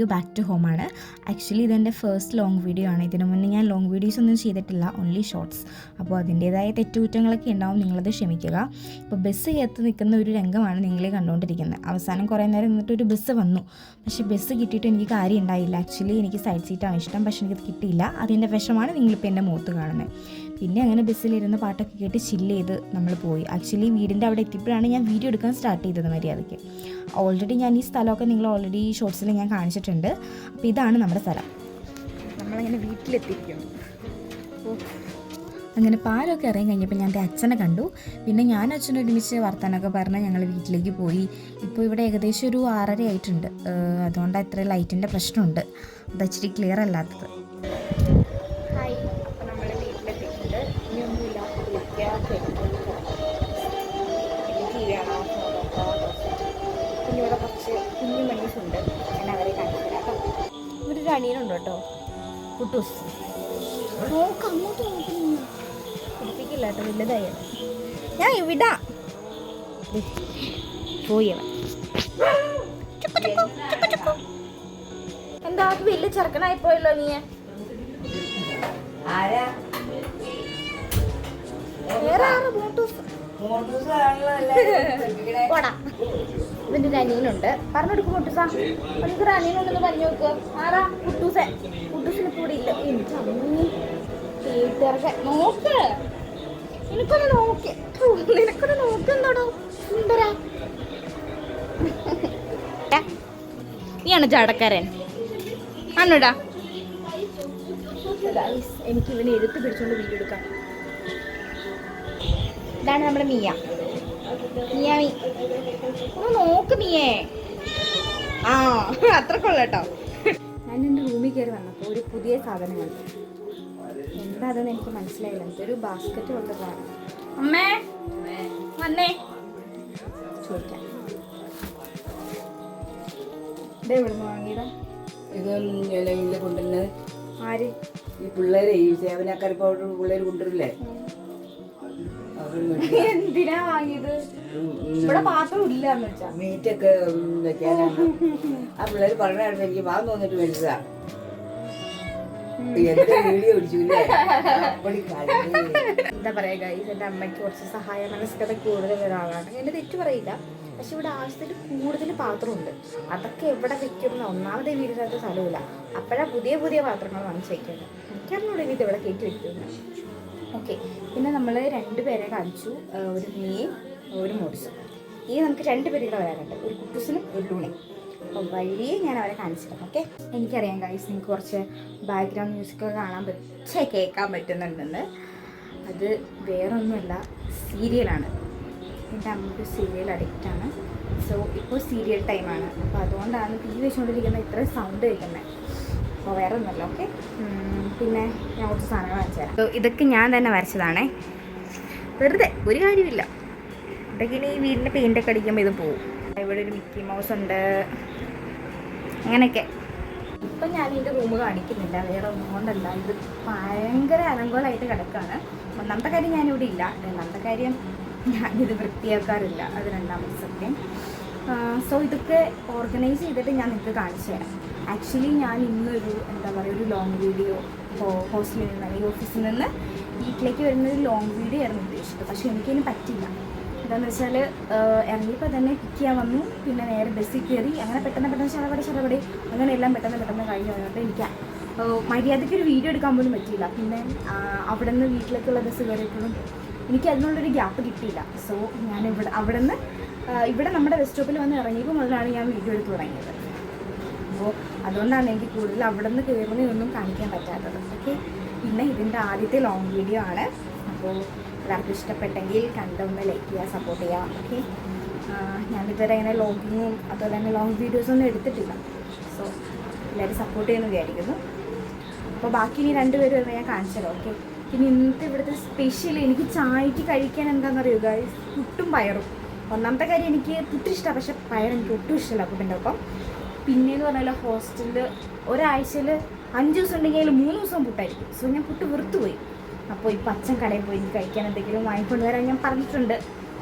Video back to ഹോമാണ്. Actually ഇതെൻ്റെ first long video ആണ്. ഇതിനു മുന്നേ ഞാൻ ലോങ് വീഡിയോസ് ഒന്നും ചെയ്തിട്ടില്ല, ഓൺലി ഷോർട്സ്. അപ്പോൾ അതിൻ്റേതായ തെറ്റുകുറ്റങ്ങളൊക്കെ ഉണ്ടാവും, നിങ്ങളത് ക്ഷമിക്കുക. അപ്പോൾ ബസ് എത്തി നിൽക്കുന്ന ഒരു രംഗമാണ് നിങ്ങൾ കണ്ടുകൊണ്ടിരിക്കുന്നത്. അവസാനം കുറേ നേരം നിന്നിട്ട് ഒരു ബസ് വന്നു, പക്ഷേ ബസ് കിട്ടിയിട്ട് എനിക്ക് കാര്യം ഉണ്ടായില്ല. ആക്ച്വലി എനിക്ക് സൈഡ് സീറ്റാണ് ഇഷ്ടം, പക്ഷേ എനിക്കത് കിട്ടിയില്ല. അതിൻ്റെ വിഷമാണ് നിങ്ങളിപ്പോൾ എൻ്റെ മുഖത്ത് കാണുന്നത്. പിന്നെ അങ്ങനെ ബസ്സിലിരുന്ന് പാട്ടൊക്കെ കേട്ട് ചില്ല് ചെയ്ത് നമ്മൾ പോയി. ആക്ച്വലി വീടിൻ്റെ അവിടെ എത്തിയപ്പോഴാണ് ഞാൻ വീഡിയോ എടുക്കാൻ സ്റ്റാർട്ട് ചെയ്തത് മര്യാദയ്ക്ക്. ഓൾറെഡി ഞാൻ ഈ സ്ഥലമൊക്കെ നിങ്ങൾ ഓൾറെഡി ഷോർട്സിൽ ഞാൻ കാണിച്ചിട്ടുണ്ട്. അപ്പോൾ ഇതാണ് നമ്മുടെ സ്ഥലം. നമ്മളങ്ങനെ വീട്ടിലെത്തിയിരിക്കുന്നു. അപ്പോൾ അങ്ങനെ പാലൊക്കെ ഇറങ്ങി കഴിഞ്ഞപ്പോൾ ഞാൻ എൻ്റെ അച്ഛനെ കണ്ടു. പിന്നെ ഞാൻ അച്ഛനെ ഒരുമിച്ച് വർത്താനൊക്കെ പറഞ്ഞ് ഞങ്ങൾ വീട്ടിലേക്ക് പോയി. ഇപ്പോൾ ഇവിടെ ഏകദേശം ഒരു 6:30 ആയിട്ടുണ്ട്. അതുകൊണ്ട് അത്ര ലൈറ്റിൻ്റെ പ്രശ്നമുണ്ട്, അത് ഇച്ചിരി ക്ലിയർ അല്ലാത്തത്. ഹായ്, അപ്പോൾ നമ്മൾ വീട്ടിലെത്തിയിട്ടുണ്ട്. ഇനിയൊന്നുമില്ല, പിന്നെ ഇവിടെ കുറച്ച് കുഞ്ഞു മണീസുണ്ട്, ഞാൻ അവരെ കാണിച്ചു തരാം കേട്ടോ. ഇവിടെ ഒരു അണിയനുണ്ട് കേട്ടോ, കുട്ടൂസ്. നോക്ക് അങ്ങോട്ട് നോക്കുന്നു, കുടിപ്പിക്കില്ല കേട്ടോ, വലുതായ ഞാൻ ഇവിടെ പോയി. അവൻ എന്താ വലിയ ചെറുക്കനായിപ്പോയല്ലോ നീ. വേറെ ആറ് ഇവൻ്റെ ഒരു അനിയനുണ്ട്. പറഞ്ഞു കൊടുക്കും കുട്ടൂസാ, എനിക്കൊരു അനിയനുണ്ടെന്ന് പറഞ്ഞു നോക്ക്. ആരാ? കുട്ടൂസെ. കുട്ടൂസിന് കൂടെ ഇല്ല. എനിക്ക് അമ്മീ വീട്ടുകാർക്ക് നോക്ക്, നിനക്കൊന്ന് നോക്ക്, നിനക്കൊന്ന് നോക്കെന്തോടോ സുന്ദര. നീയാണ് ചാടക്കാരൻ ആണോടാ? എനിക്ക് ഇവനെ എടുത്ത് പിടിച്ചോണ്ട് വീഡിയോ എടുക്കാം. ഇതാണ് നമ്മുടെ മിയ. മിയാമി ഒന്ന് നോക്ക് നീയേ. ആ അത്രക്കുള്ള കേട്ടോ. ഞാൻ എൻ്റെ റൂമിൽ കയറി വന്നപ്പോൾ ഒരു പുതിയ സാധനം കണ്ടു. എന്താ അതെന്ന് എനിക്ക് മനസ്സിലായില്ല. ഇതൊരു ബാസ്ക്കറ്റ് പോലത്തെ സാധനം. അമ്മേ വന്നേ ചോദിക്കാം. ഇത് എവിടുന്ന് വാങ്ങിയതാ? ഇത് കൊണ്ടുവരുന്നത് ആര്? ഈ പിള്ളേരെ ഈ സേവനക്കാർ പിള്ളേർ കൊണ്ടുവരില്ലേ? എന്തിനാ വാങ്ങിയത്? ഇവിടെ പാത്രം ഇല്ലാന്ന് വെച്ചാ മീറ്റൊക്കെ വെക്കാനാണ്. ആ പിള്ളേർ പറഞ്ഞായിരുന്നു, എനിക്ക് വാങ്ങി തോന്നിട്ട് മേടിച്ചതാ. വീഡിയോ പിടിച്ചില്ലേ? എന്താ പറയാ ഗൈസ്, എൻ്റെ അമ്മയ്ക്ക് കുറച്ച് സഹായ മനസ്കത കൂടുതൽ ഒരാളാണ്. എൻ്റെ തെറ്റ് പറയില്ല, പക്ഷെ ഇവിടെ ആവശ്യത്തിൽ കൂടുതൽ പാത്രമുണ്ട്. അതൊക്കെ എവിടെ വെക്കുന്ന ഒന്നാമത്തെ വീടിനകത്ത് സ്ഥലമില്ല. അപ്പോഴാണ് പുതിയ പുതിയ പാത്രങ്ങൾ വാങ്ങിച്ച് വയ്ക്കുന്നത്. എനിക്കറിഞ്ഞൂടെ ഇത് ഇവിടെ കയറ്റി വയ്ക്കുന്നത്. ഓക്കെ, പിന്നെ നമ്മൾ 2 പേരെ കാണിച്ചു, ഒരു മീയും ഒരു മോഡ്സും. ഈ നമുക്ക് 2 പേര് ഇവിടെ വരാറുണ്ട്, ഒരു കുട്ടൂസിനും ഒരു ലൂണയും. അപ്പോൾ വഴിയെ ഞാൻ അവരെ കാണിച്ചിരുന്നു. ഓക്കെ, എനിക്കറിയാം ഗൈസ്, നിങ്ങൾക്ക് കുറച്ച് ബാക്ക്ഗ്രൗണ്ട് മ്യൂസിക്കൊക്കെ കേൾക്കാൻ പറ്റുന്നുണ്ടെന്ന്. അത് വേറൊന്നുമല്ല, സീരിയലാണ്. എൻ്റെ അമ്മയ്ക്ക് സീരിയൽ അഡിക്റ്റാണ്. സോ ഇപ്പോൾ സീരിയൽ ടൈമാണ്. അപ്പോൾ അതുകൊണ്ടാണ് TV വെച്ചുകൊണ്ടിരിക്കുന്നത് ഇത്ര സൗണ്ട് കേൾക്കുന്നത്. അപ്പോൾ വേറെ ഒന്നുമല്ല. ഓക്കെ, പിന്നെ ഞാൻ കുറച്ച് സാധനങ്ങൾ വാങ്ങിച്ചു തരാം. സോ ഇതൊക്കെ ഞാൻ തന്നെ വരച്ചതാണേ, വെറുതെ ഒരു കാര്യമില്ല. ഇതൊക്കെ ഇനി ഈ വീടിൻ്റെ പെയിൻ്റൊക്കെ അടിക്കുമ്പോൾ ഇത് പോവും. ഇവിടെ ഒരു മിക്കി മൗസ് ഉണ്ട്, അങ്ങനെയൊക്കെ. ഇപ്പം ഞാൻ ഇതിൻ്റെ റൂം കാണിക്കുന്നില്ല, വേറെ ഒന്നും കൊണ്ടല്ല. ഇത് ഭയങ്കര അലങ്കോലമായിട്ട് കിടക്കുകയാണ്. ഒന്നാമത്തെ കാര്യം ഞാനിവിടെ ഇല്ല, രണ്ടാമത്തെ കാര്യം ഞാനിത് വൃത്തിയാക്കാറില്ല, അത് രണ്ടാമത്തെ സത്യം. സോ ഇതൊക്കെ ഓർഗനൈസ് ചെയ്തിട്ട് ഞാൻ നിങ്ങൾക്ക് കാണിച്ചു തരാം. ആക്ച്വലി ഞാൻ ഇന്നൊരു എന്താ പറയുക, ഒരു ലോങ് വീഡിയോ ഹോസ്റ്റലിൽ നിന്ന്, ഈ ഓഫീസിൽ നിന്ന് വീട്ടിലേക്ക് വരുന്നൊരു ലോങ് വീഡിയോ ആയിരുന്നു ഉദ്ദേശിച്ചത്. പക്ഷേ എനിക്കതിന് പറ്റില്ല. എന്താണെന്ന് വെച്ചാൽ ഇറങ്ങിയപ്പോൾ തന്നെ പിക്ക് ചെയ്യാൻ വന്നു, പിന്നെ നേരെ ബസ്സിൽ കയറി, അങ്ങനെ പെട്ടെന്ന് ചടപടി അങ്ങനെ എല്ലാം പെട്ടെന്ന് കഴിഞ്ഞു വന്നിട്ട് എനിക്ക് മര്യാദയ്ക്ക് ഒരു വീഡിയോ എടുക്കാൻ പോലും പറ്റിയില്ല. പിന്നെ അവിടെ നിന്ന് വീട്ടിലേക്കുള്ള ബസ് കയറിയപ്പോഴും എനിക്ക് അതിനുള്ളൊരു ഗ്യാപ്പ് കിട്ടിയില്ല. സോ ഞാൻ ഇവിടെ നമ്മുടെ ബസ് സ്റ്റോപ്പിൽ വന്ന് ഇറങ്ങിയപ്പോൾ മുതലാണ് ഞാൻ വീഡിയോ എടുത്ത് തുടങ്ങിയത്. അപ്പോൾ അതുകൊണ്ടാണ് എനിക്ക് കൂടുതൽ അവിടെ നിന്ന് കയറുന്നതൊന്നും കാണിക്കാൻ പറ്റാത്തത്. ഓക്കെ, പിന്നെ ഇതിൻ്റെ ആദ്യത്തെ ലോങ് വീഡിയോ ആണ്. അപ്പോൾ എല്ലാവർക്കും ഇഷ്ടപ്പെട്ടെങ്കിൽ കണ്ടൊന്ന് ലൈക്ക് ചെയ്യുക, സപ്പോർട്ട് ചെയ്യുക. ഓക്കെ, ഞാനിതുവരെ അങ്ങനെ ലോഗിങ്ങും അതുപോലെ തന്നെ ലോങ് വീഡിയോസൊന്നും എടുത്തിട്ടില്ല. സോ എല്ലാവരും സപ്പോർട്ട് ചെയ്യുമെന്ന് വിചാരിക്കുന്നു. അപ്പോൾ ബാക്കി ഇനി 2 പേര് വരുമ്പോൾ ഞാൻ കാണിച്ചല്ലോ. ഓക്കെ, പിന്നെ ഇന്നത്തെ ഇവിടുത്തെ സ്പെഷ്യൽ എനിക്ക് ചായക്ക് കഴിക്കാൻ എന്താണെന്നറിയുക, പുട്ടും പയറും. ഒന്നാമത്തെ കാര്യം എനിക്ക് പുട്ട് ഇഷ്ടമാണ്, പക്ഷേ പയർ എനിക്ക് ഒട്ടും ഇഷ്ടമല്ല പുട്ടിൻ്റെ ഒപ്പം. പിന്നെയെന്ന് പറഞ്ഞാൽ ഹോസ്റ്റലിൽ ഒരാഴ്ചയിൽ 5 ദിവസം ഉണ്ടെങ്കിൽ അതിൽ 3 ദിവസം പുട്ടായിരിക്കും. സോ ഞാൻ പുട്ട് വെറുത്തുപോയി. അപ്പോൾ ഇപ്പോൾ അച്ഛൻ കടയിൽ പോയി കഴിക്കാൻ എന്തെങ്കിലും വാങ്ങിക്കൊണ്ട് വരാൻ ഞാൻ പറഞ്ഞിട്ടുണ്ട്,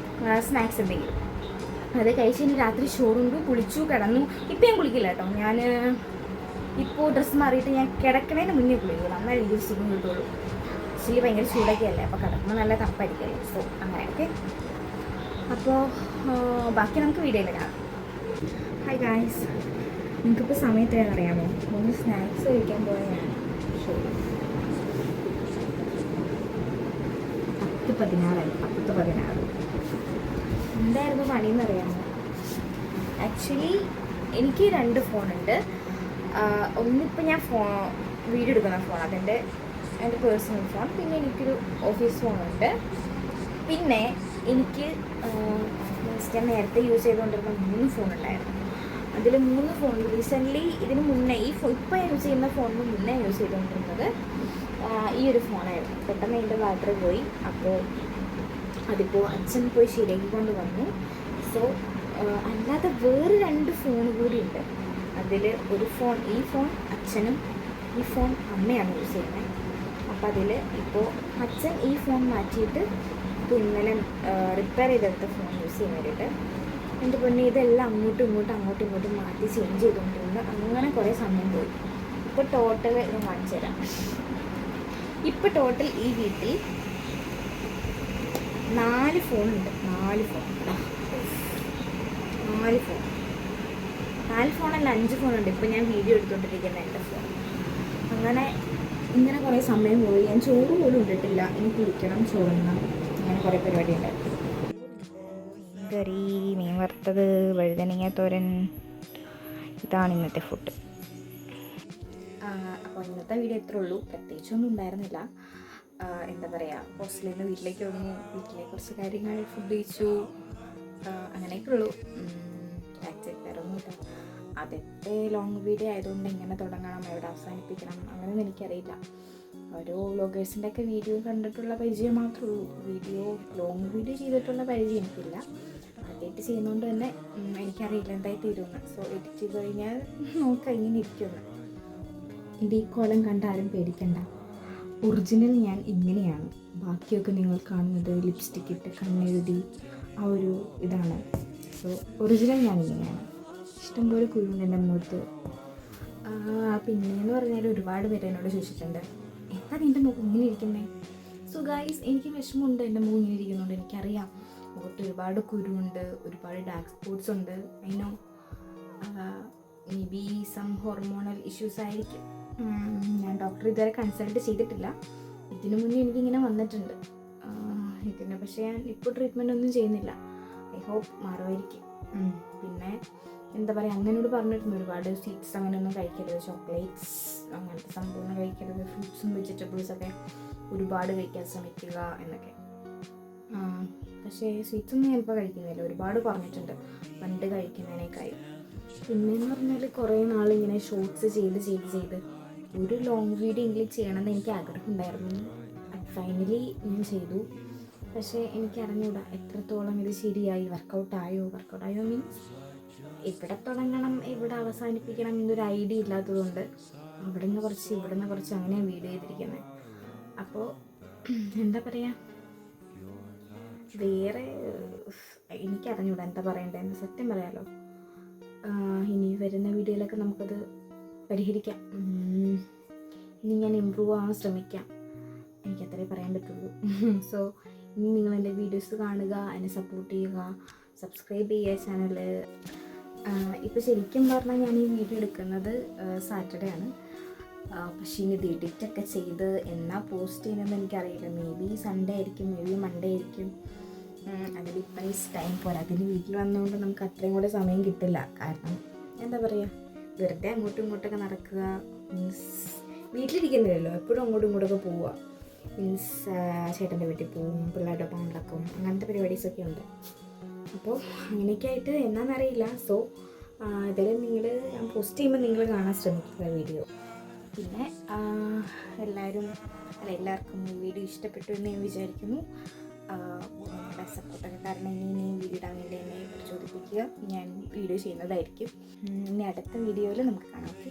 സ്നാക്സ് എന്തെങ്കിലും. അത് കഴിച്ച് ഇനി രാത്രി ചോറുണ്ട്, കുളിച്ചു കിടന്നു. ഇപ്പം ഞാൻ കുളിക്കില്ല കേട്ടോ, ഞാൻ ഇപ്പോൾ ഡ്രസ്സ് മാറിയിട്ട് ഞാൻ കിടക്കണേന് മുന്നേ കുളിക്കും, നന്നായി രീതിയിൽ സുഖം കിട്ടുള്ളൂ. ആക്ച്വലി ഭയങ്കര ചൂടൊക്കെ അല്ലേ, അപ്പോൾ കിടക്കുമ്പോൾ നല്ല തണുപ്പായിരിക്കുമല്ലോ. സോ അങ്ങനെ ഓക്കെ. അപ്പോൾ ബാക്കി നമുക്ക് വീഡിയോയിൽ കാണാം. ഹായ് ഗായ്സ്, നിങ്ങൾക്കിപ്പോൾ സമയത്ത് അറിയാമോ? ഒന്ന് സ്നാക്സ് കഴിക്കാൻ പോയാൽ 10:16 എന്തായിരുന്നു പണിയെന്ന് അറിയാമോ? ആക്ച്വലി എനിക്ക് 2 ഫോണുണ്ട്. ഒന്നിപ്പോൾ ഞാൻ വീഡിയോ എടുക്കുന്ന ഫോൺ, എൻ്റെ പേഴ്സണൽ ഫോൺ. പിന്നെ എനിക്കൊരു ഓഫീസ് ഫോണുണ്ട്. പിന്നെ എനിക്ക് ഞാൻ നേരത്തെ യൂസ് ചെയ്തുകൊണ്ടിരുന്ന 3 ഫോണുണ്ടായിരുന്നു. അതിൽ 3 ഫോൺ റീസെൻ്റ്ലി ഇതിന് മുന്നേ ഇപ്പോൾ യൂസ് ചെയ്യുന്ന ഫോണിന് മുന്നേ യൂസ് ചെയ്തുകൊണ്ടിരുന്നത് ഈ ഒരു ഫോണായിരുന്നു. പെട്ടെന്ന് അതിൻ്റെ ബാറ്ററി പോയി. അപ്പോൾ അതിപ്പോൾ അച്ഛൻ പോയി ശരിയാക്കിക്കൊണ്ട് വന്നു. സോ അല്ലാതെ വേറെ 2 ഫോൺ കൂടി ഉണ്ട്. അതിൽ ഒരു ഫോൺ, ഈ ഫോൺ അച്ഛനും ഈ ഫോൺ അമ്മയാണ് യൂസ് ചെയ്യുന്നത്. അപ്പോൾ അതിൽ ഇപ്പോൾ അച്ഛൻ ഈ ഫോൺ മാറ്റിയിട്ട് ഇപ്പോൾ ഇന്നലെ റിപ്പയർ ചെയ്തെടുത്ത ഫോൺ യൂസ് ചെയ്യാൻ വേണ്ടിയിട്ട്. എൻ്റെ പൊന്നെ, ഇതെല്ലാം അങ്ങോട്ടും ഇങ്ങോട്ടും മാറ്റി ചേഞ്ച് ചെയ്തുകൊണ്ടിരുന്നു. അങ്ങനെ കുറേ സമയം പോയി. ഇപ്പോൾ ടോട്ടൽ ഞാൻ കാണിച്ചു തരാം. ഇപ്പോൾ ടോട്ടൽ ഈ വീട്ടിൽ 4 ഫോണുണ്ട്. 4 ഫോണല്ല, 5 ഫോണുണ്ട്. ഇപ്പോൾ ഞാൻ വീഡിയോ എടുത്തുകൊണ്ടിരിക്കുന്ന എൻ്റെ ഫോൺ. ഇങ്ങനെ കുറേ സമയം പോയി. ഞാൻ ചോറ് പോലും ഇട്ടിട്ടില്ല. ഇനി കുളിക്കണം, ചോറുണ്ണണം, അങ്ങനെ കുറേ പരിപാടിയുണ്ട്. കറി, മീൻ വറുത്തത്, വഴുതനങ്ങ തോരൻ, ഇതാണ് ഇന്നത്തെ ഫുഡ്. അപ്പോൾ ഇന്നത്തെ വീഡിയോ ഇത്രേ ഉള്ളൂ. പ്രത്യേകിച്ചൊന്നും ഉണ്ടായിരുന്നില്ല. എന്താ പറയുക, ഹോസ്റ്റലിൽ നിന്ന് വീട്ടിലേക്ക് വന്നു, വീട്ടിലെ കുറച്ച് കാര്യങ്ങൾ ഫുഡ് കഴിച്ചു, അങ്ങനെയൊക്കെ ഉള്ളൂ. വേറെ ഒന്നുമില്ല. ആദ്യത്തെ ലോങ് വീഡിയോ ആയതുകൊണ്ട് എങ്ങനെ തുടങ്ങണം, എവിടെ അവസാനിപ്പിക്കണം, അങ്ങനെയൊന്നും എനിക്കറിയില്ല. ഓരോ വ്ളോഗേഴ്സിൻ്റെ ഒക്കെ വീഡിയോ കണ്ടിട്ടുള്ള പരിചയം മാത്രമേ ഉള്ളൂ. ലോങ് വീഡിയോ ചെയ്തിട്ടുള്ള പരിചയം എനിക്കില്ല. ആദ്യമായിട്ട് ചെയ്യുന്നതുകൊണ്ട് തന്നെ എനിക്കറിയില്ല എന്തായി തീരുമെന്ന്. സോ എഡിറ്റ് ചെയ്ത് കഴിഞ്ഞാൽ നോക്കാം ഇങ്ങനെ ഇരിക്കുമെന്ന്. എൻ്റെ ഈ കോലം കണ്ട് ആരും പേടിക്കണ്ട. ഒറിജിനൽ ഞാൻ ഇങ്ങനെയാണ്. ബാക്കിയൊക്കെ നിങ്ങൾ കാണുന്നത് ലിപ്സ്റ്റിക് ഇട്ട് കണ്ണെഴുതി ആ ഒരു ഇതാണ്. സോ ഒറിജിനൽ ഞാൻ ഇങ്ങനെയാണ്. ഇഷ്ടംപോലെ കുരുണ്ട് എൻ്റെ മുഖത്ത്. പിന്നെയെന്ന് പറഞ്ഞാൽ ഒരുപാട് പേര് എന്നോട് ചോദിച്ചിട്ടുണ്ട്, എന്താ നിൻ്റെ മുഖം ഇങ്ങനെ ഇരിക്കുന്നത്? സോ ഗൈസ്, എനിക്ക് വിഷമമുണ്ട് എൻ്റെ മുഖം ഇങ്ങനെ ഇരിക്കുന്നതുകൊണ്ട്. എനിക്കറിയാം മുഖത്ത് ഒരുപാട് കുരുണ്ട്, ഒരുപാട് ഡാർക്ക് സ്പോട്ട്സ് ഉണ്ട്. I know, maybe some hormonal issues ആയിരിക്കും. ഞാൻ ഡോക്ടറെ ഇതുവരെ കൺസൾട്ട് ചെയ്തിട്ടില്ല. ഇതിനു മുന്നേ എനിക്കിങ്ങനെ വന്നിട്ടുണ്ട്. പക്ഷേ ഞാൻ ഇപ്പോൾ ട്രീറ്റ്മെൻ്റ് ഒന്നും ചെയ്യുന്നില്ല. ഐ ഹോപ്പ് മാറുമായിരിക്കും. പിന്നെ എന്താ പറയുക, അങ്ങനോട് പറഞ്ഞിട്ടുണ്ട് ഒരുപാട് സ്വീറ്റ്സ് അങ്ങനെയൊന്നും കഴിക്കരുത്, ചോക്ലേറ്റ്സ് അങ്ങനത്തെ സംഭവമൊന്നും കഴിക്കരുത്, ഫ്രൂട്ട്സും വെജിറ്റബിൾസൊക്കെ ഒരുപാട് കഴിക്കാൻ ശ്രമിക്കുക എന്നൊക്കെ. പക്ഷേ സ്വീറ്റ്സൊന്നും ഞാനിപ്പോൾ കഴിക്കുന്നില്ല, ഒരുപാട് പറഞ്ഞിട്ടുണ്ട് പണ്ട് കഴിക്കുന്നതിനേക്കായി. പിന്നെയെന്ന് പറഞ്ഞാൽ കുറേ നാളിങ്ങനെ ഷോർട്സ് ചെയ്ത് ഒരു ലോങ് വീഡിയോ എങ്കിലും ചെയ്യണമെന്ന് എനിക്ക് ആഗ്രഹം ഉണ്ടായിരുന്നു. ഫൈനലി ഞാൻ ചെയ്തു. പക്ഷേ എനിക്കറിഞ്ഞൂടാ എത്രത്തോളം ഇത് ശരിയായി, വർക്കൗട്ടായോ മീൻസ് എവിടെ തുടങ്ങണം എവിടെ അവസാനിപ്പിക്കണം എന്നൊരു ഐഡിയ ഇല്ലാത്തതുകൊണ്ട് അവിടെ നിന്ന് കുറച്ച് അങ്ങനെയാണ് വീഡിയോ ചെയ്തിരിക്കുന്നത്. അപ്പോൾ എന്താ പറയുക, വേറെ എനിക്കറിഞ്ഞൂടാ എന്താ പറയണ്ടതെന്ന്. സത്യം പറയാലോ, ഇനി വരുന്ന വീഡിയോയിലൊക്കെ നമുക്കത് പരിഹരിക്കാം. ഇനി ഞാൻ ഇമ്പ്രൂവ് ആവാൻ ശ്രമിക്കാം. എനിക്കത്രേ പറയാൻ പറ്റുള്ളൂ. സോ ഇനി നിങ്ങൾ എൻ്റെ വീഡിയോസ് കാണുക, എന്നെ സപ്പോർട്ട് ചെയ്യുക, സബ്സ്ക്രൈബ് ചെയ്യുക ചാനൽ. ഇപ്പോൾ ശരിക്കും പറഞ്ഞാൽ ഞാൻ ഈ വീഡിയോ എടുക്കുന്നത് സാറ്റർഡേ ആണ്. പക്ഷേ ഇനി ഇത് എഡിറ്റൊക്കെ ചെയ്ത് എന്നാ പോസ്റ്റ് ചെയ്യുന്നതെന്ന് എനിക്കറിയില്ല. മേ ബി സൺഡേ ആയിരിക്കും, മേ ബി മൺഡേ ആയിരിക്കും. അതിലിപ്പോൾ ഈ ടൈം പോരാ. അതിന് വീട്ടിൽ വന്നുകൊണ്ട് നമുക്ക് അത്രയും കൂടെ സമയം കിട്ടില്ല. കാരണം എന്താ പറയുക, വെറുതെ അങ്ങോട്ടും ഇങ്ങോട്ടൊക്കെ നടക്കുക മീൻസ് വീട്ടിലിരിക്കുന്നില്ലല്ലോ, എപ്പോഴും അങ്ങോട്ടും ഇങ്ങോട്ടൊക്കെ പോവുക. മീൻസ് ചേട്ടൻ്റെ വീട്ടിൽ പോവും, പിള്ളേരുടെ ഒപ്പം നടക്കും, അങ്ങനത്തെ പരിപാടീസൊക്കെ ഉണ്ട്. അപ്പോൾ അങ്ങനെയൊക്കെ ആയിട്ട് എന്നാന്നറിയില്ല. സോ ഇതെല്ലാം ഞാൻ പോസ്റ്റ് ചെയ്യുമ്പോൾ നിങ്ങൾ കാണാൻ ശ്രമിക്കുക വീഡിയോ. പിന്നെ എല്ലാവർക്കും ഈ വീഡിയോ ഇഷ്ടപ്പെട്ടു എന്ന് ഞാൻ വിചാരിക്കുന്നു. നിങ്ങളുടെ സപ്പോർട്ടൊക്കെ കാരണം ഇനിയും വീഡിയോ ഇടാൻ വേണ്ടി എന്നെ പ്രചോദിപ്പിക്കുക. ഞാൻ വീഡിയോ ചെയ്യുന്നതായിരിക്കും. ഇനി അടുത്ത വീഡിയോയിൽ നമുക്ക് കാണാം. ഓക്കെ.